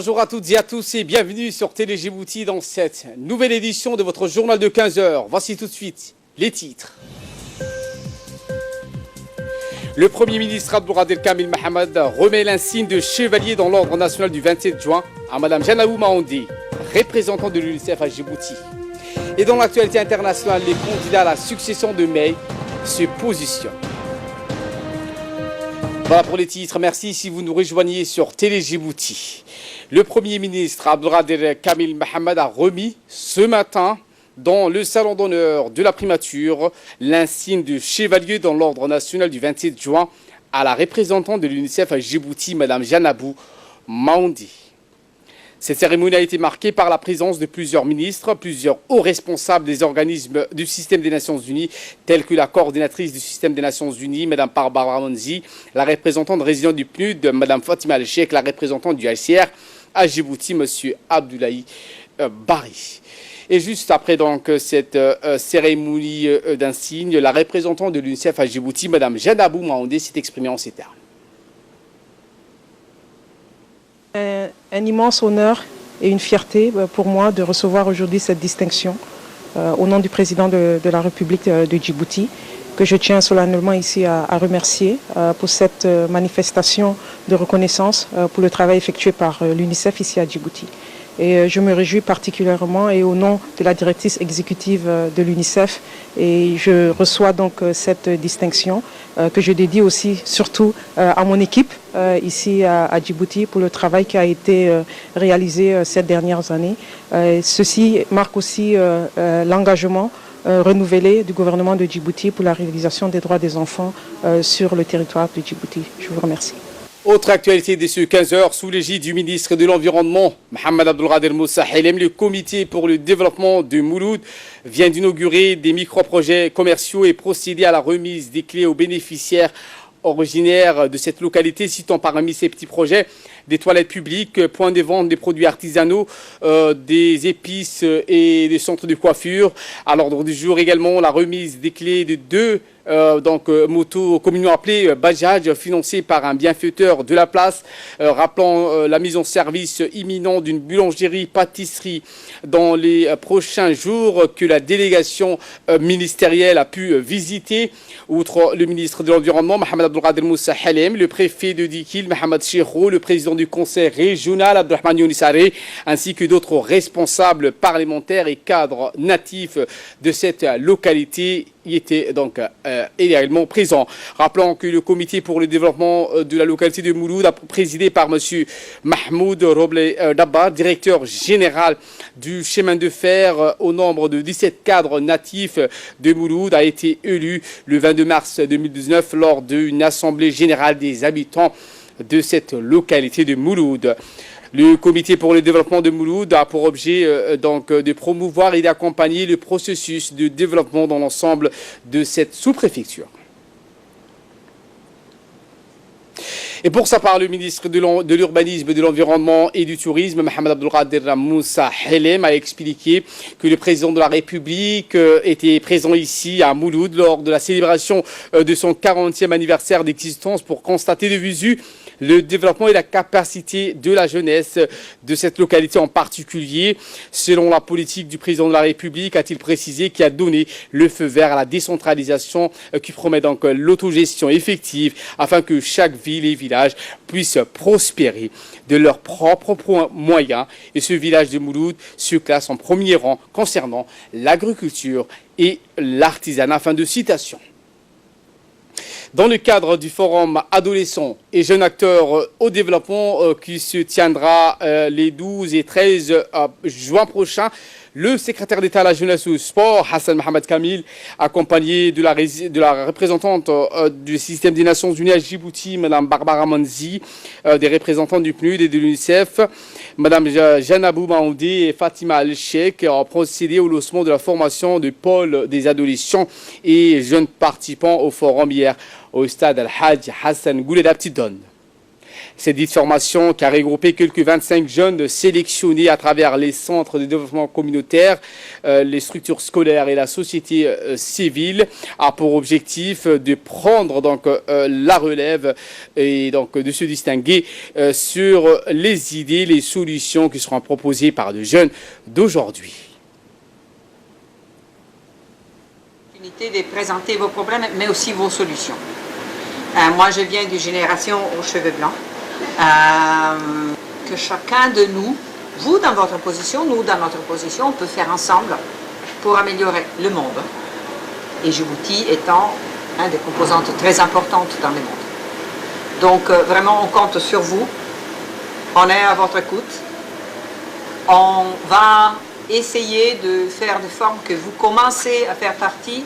Bonjour à toutes et à tous et bienvenue sur Télé Djibouti dans cette nouvelle édition de votre journal de 15 heures. Voici tout de suite les titres. Le Premier ministre Abdelkader Kamil Mohamed remet l'insigne de chevalier dans l'ordre national du 27 juin à Mme Janabou Maoundé, représentante de l'UNICEF à Djibouti. Et dans l'actualité internationale, les candidats à la succession de May se positionnent. Voilà pour les titres, merci si vous nous rejoignez sur Télé Djibouti. Le Premier ministre Abdelkader Kamil Mohamed a remis ce matin dans le salon d'honneur de la primature l'insigne de chevalier dans l'ordre national du 27 juin à la représentante de l'UNICEF à Djibouti, Mme Janabou Maoundé. Cette cérémonie a été marquée par la présence de plusieurs ministres, plusieurs hauts responsables des organismes du système des Nations Unies, tels que la coordinatrice du système des Nations Unies, Mme Barbara Manzi, la représentante résidente du PNUD, Mme Fatima El-Sheikh, la représentante du HCR à Djibouti, M. Abdoulaye Bari. Et juste après donc cette cérémonie d'insigne, la représentante de l'UNICEF à Djibouti, Mme Janabou Maoundé, s'est exprimée en ces termes. Un immense honneur et une fierté pour moi de recevoir aujourd'hui cette distinction au nom du président de la République de Djibouti, que je tiens solennellement ici à remercier pour cette manifestation de reconnaissance pour le travail effectué par l'UNICEF ici à Djibouti. Et je me réjouis particulièrement et au nom de la directrice exécutive de l'UNICEF, et je reçois donc cette distinction que je dédie aussi surtout à mon équipe ici à Djibouti pour le travail qui a été réalisé ces dernières années. Ceci marque aussi l'engagement renouvelé du gouvernement de Djibouti pour la réalisation des droits des enfants sur le territoire de Djibouti. Je vous remercie. Autre actualité de ce 15 heures, sous l'égide du ministre de l'Environnement, Mohamed Abdelkader Moussa Helem, le comité pour le développement de Mouloud vient d'inaugurer des micro-projets commerciaux et procéder à la remise des clés aux bénéficiaires originaires de cette localité, citant parmi ces petits projets des toilettes publiques, points de vente des produits artisanaux, des épices et des centres de coiffure. À l'ordre du jour également, la remise des clés de deux motos communément appelées Bajaj, financées par un bienfaiteur de la place, rappelant la mise en service imminente d'une boulangerie-pâtisserie dans les prochains jours que la délégation ministérielle a pu visiter. Outre le ministre de l'Environnement, Mohamed Abdelkader Moussa Helem, le préfet de Dikil, Mohamed Cheikhou, le président du conseil régional, Abdelrahman Younissaré, ainsi que d'autres responsables parlementaires et cadres natifs de cette localité y était donc également présent. Rappelons que le comité pour le développement de la localité de Mouloud, présidé par M. Mahmoud Roble Dabba, directeur général du chemin de fer au nombre de 17 cadres natifs de Mouloud, a été élu le 22 mars 2019 lors d'une assemblée générale des habitants de cette localité de Mouloud. Le comité pour le développement de Mouloud a pour objet de promouvoir et d'accompagner le processus de développement dans l'ensemble de cette sous-préfecture. Et pour sa part, le ministre de l'Urbanisme, de l'Environnement et du Tourisme, Mohamed Abdelkader Moussa Helem, a expliqué que le président de la République était présent ici à Mouloud lors de la célébration de son 40e anniversaire d'existence pour constater de visu le développement et la capacité de la jeunesse de cette localité en particulier. Selon la politique du président de la République, a-t-il précisé, qui a donné le feu vert à la décentralisation qui promet donc l'autogestion effective afin que chaque ville et village puissent prospérer de leurs propres moyens. Et ce village de Mouloud se classe en premier rang concernant l'agriculture et l'artisanat. Fin de citation. Dans le cadre du forum adolescents et jeunes acteurs au développement qui se tiendra les 12 et 13 juin prochains, le secrétaire d'État à la jeunesse et au sport, Hassan Mohamed Kamil, accompagné de la représentante du système des Nations Unies à Djibouti, Mme Barbara Manzi, des représentants du PNUD et de l'UNICEF, Mme Janabou Maoundé et Fatima El-Sheikh, ont procédé au lancement de la formation de pôle des adolescents et jeunes participants au forum hier au stade Al-Hajj Hassan Gouled à Petite-Donne. Cette dite formation, qui a regroupé quelques 25 jeunes sélectionnés à travers les centres de développement communautaire, les structures scolaires et la société civile, a pour objectif de prendre donc la relève et donc de se distinguer sur les idées, les solutions qui seront proposées par les jeunes d'aujourd'hui. De présenter vos problèmes, mais aussi vos solutions. Moi, je viens d'une génération aux cheveux blancs. Que chacun de nous, vous dans votre position, nous dans notre position, on peut faire ensemble pour améliorer le monde. Et Djibouti étant une des composantes très importantes dans le monde. Donc, vraiment, on compte sur vous. On est à votre écoute. On va essayer de faire de forme que vous commencez à faire partie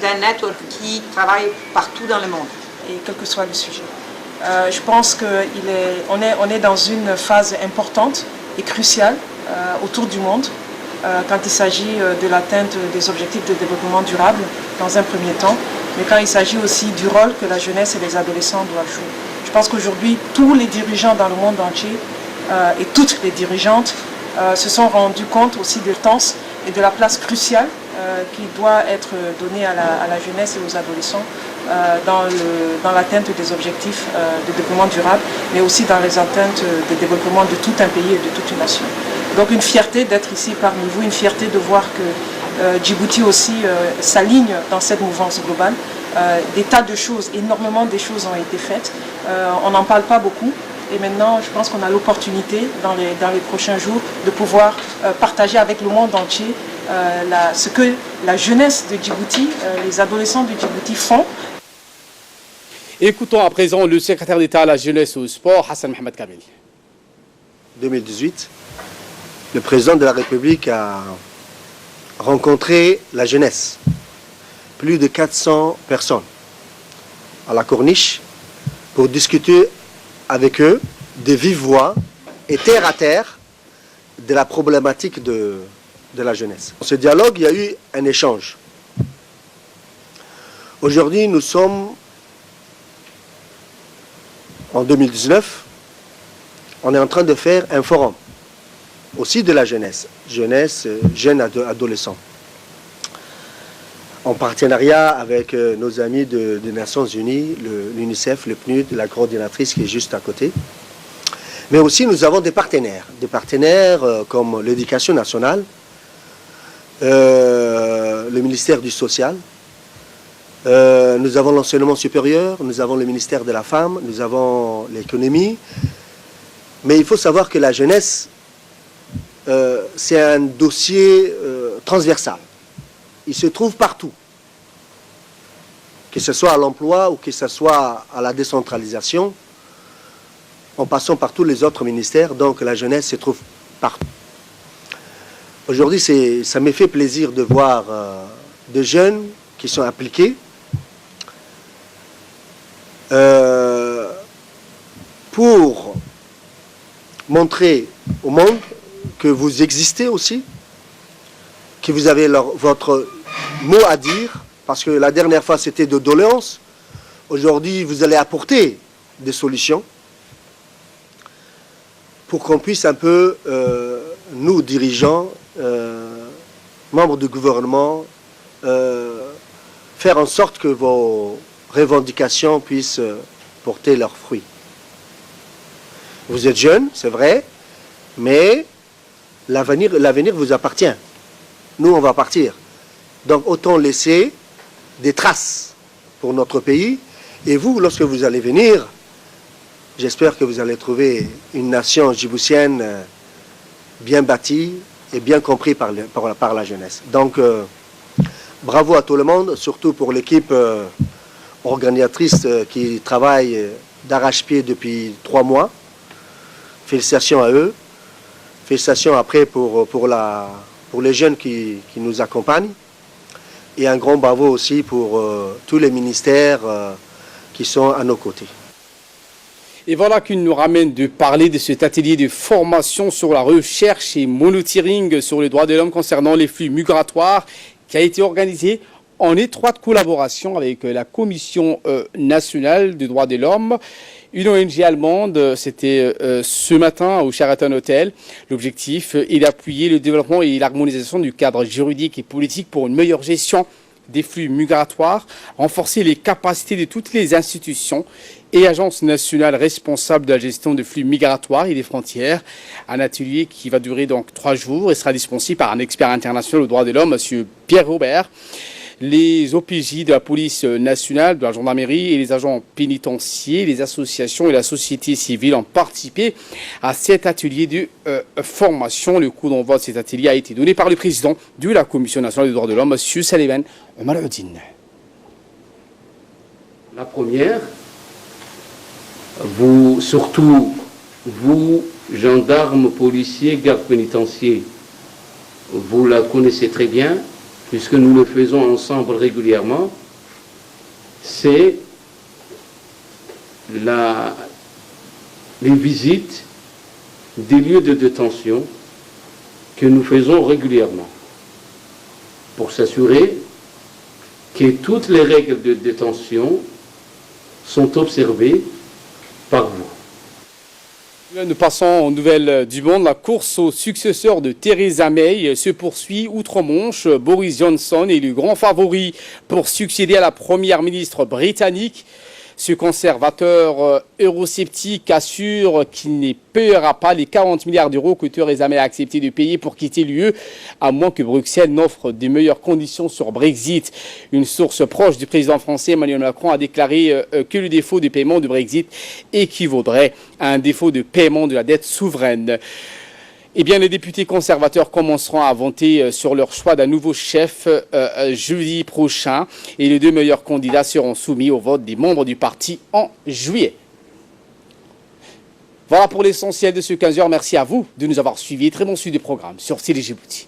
d'un network qui travaille partout dans le monde. Et quel que soit le sujet. Je pense qu'on est dans une phase importante et cruciale autour du monde quand il s'agit de l'atteinte des objectifs de développement durable dans un premier temps, mais quand il s'agit aussi du rôle que la jeunesse et les adolescents doivent jouer. Je pense qu'aujourd'hui, tous les dirigeants dans le monde entier et toutes les dirigeantes se sont rendus compte aussi de l'importance et de la place cruciale qui doit être donnée à la jeunesse et aux adolescents dans l'atteinte des objectifs de développement durable, mais aussi dans les atteintes de développement de tout un pays et de toute une nation. Donc une fierté d'être ici parmi vous, une fierté de voir que Djibouti aussi s'aligne dans cette mouvance globale. Des tas de choses, énormément de choses ont été faites. On n'en parle pas beaucoup. Et maintenant, je pense qu'on a l'opportunité, dans les prochains jours, de pouvoir partager avec le monde entier ce que la jeunesse de Djibouti, les adolescents de Djibouti font. Écoutons à présent le secrétaire d'État à la jeunesse et au sport, Hassan Mohamed Kamel. 2018, le président de la République a rencontré la jeunesse. Plus de 400 personnes à la Corniche pour discuter avec eux de vive voix et terre à terre de la problématique de la jeunesse. Dans ce dialogue, il y a eu un échange. Aujourd'hui, nous sommes en 2019. On est en train de faire un forum aussi de la jeunesse, jeunes adolescents, en partenariat avec nos amis des Nations Unies, l'UNICEF, le PNUD, la coordinatrice qui est juste à côté. Mais aussi nous avons des partenaires comme l'Éducation nationale, le ministère du Social, nous avons l'enseignement supérieur, nous avons le ministère de la Femme, nous avons l'économie. Mais il faut savoir que la jeunesse, c'est un dossier transversal. Il se trouve partout, que ce soit à l'emploi ou que ce soit à la décentralisation, en passant par tous les autres ministères, donc la jeunesse se trouve partout. Aujourd'hui, ça me fait plaisir de voir des jeunes qui sont impliqués pour montrer au monde que vous existez aussi, que vous avez votre mot à dire, parce que la dernière fois c'était de doléances. Aujourd'hui, vous allez apporter des solutions pour qu'on puisse un peu, nous dirigeants, membres du gouvernement, faire en sorte que vos revendications puissent porter leurs fruits. Vous êtes jeunes, c'est vrai, mais l'avenir vous appartient. Nous, on va partir. Donc, autant laisser des traces pour notre pays. Et vous, lorsque vous allez venir, j'espère que vous allez trouver une nation djiboutienne bien bâtie et bien comprise par la jeunesse. Donc, bravo à tout le monde, surtout pour l'équipe organisatrice qui travaille d'arrache-pied depuis 3 mois. Félicitations à eux. Félicitations après pour les jeunes qui nous accompagnent. Et un grand bravo aussi pour tous les ministères qui sont à nos côtés. Et voilà qui nous ramène de parler de cet atelier de formation sur la recherche et monitoring sur les droits de l'homme concernant les flux migratoires qui a été organisé en étroite collaboration avec la Commission nationale des droits de l'homme Une ONG allemande, c'était ce matin au Sheraton Hotel. L'objectif est d'appuyer le développement et l'harmonisation du cadre juridique et politique pour une meilleure gestion des flux migratoires, renforcer les capacités de toutes les institutions et agences nationales responsables de la gestion des flux migratoires et des frontières. Un atelier qui va durer donc 3 jours et sera dispensé par un expert international aux droits de l'homme, M. Pierre Robert. Les OPJ de la police nationale, de la gendarmerie et les agents pénitentiaires, les associations et la société civile ont participé à cet atelier de formation. Le coup d'envoi de cet atelier a été donné par le président de la Commission nationale des droits de l'homme, M. Saliman Omar-Oudine. La première, surtout vous, gendarmes, policiers, gardes pénitentiaires, vous la connaissez très bien, puisque nous le faisons ensemble régulièrement, c'est les visites des lieux de détention que nous faisons régulièrement pour s'assurer que toutes les règles de détention sont observées par vous. Nous passons aux nouvelles du monde. La course au successeur de Theresa May se poursuit outre-Manche. Boris Johnson est le grand favori pour succéder à la première ministre britannique. Ce conservateur eurosceptique assure qu'il ne paiera pas les 40 milliards d'euros que Theresa May a accepté de payer pour quitter l'UE, à moins que Bruxelles n'offre de meilleures conditions sur Brexit. Une source proche du président français Emmanuel Macron a déclaré que le défaut de paiement du Brexit équivaudrait à un défaut de paiement de la dette souveraine. Eh bien, les députés conservateurs commenceront à voter sur leur choix d'un nouveau chef jeudi prochain et les 2 meilleurs candidats seront soumis au vote des membres du parti en juillet. Voilà pour l'essentiel de ce 15h. Merci à vous de nous avoir suivis. Très bon suivi du programme sur Télé Djibouti.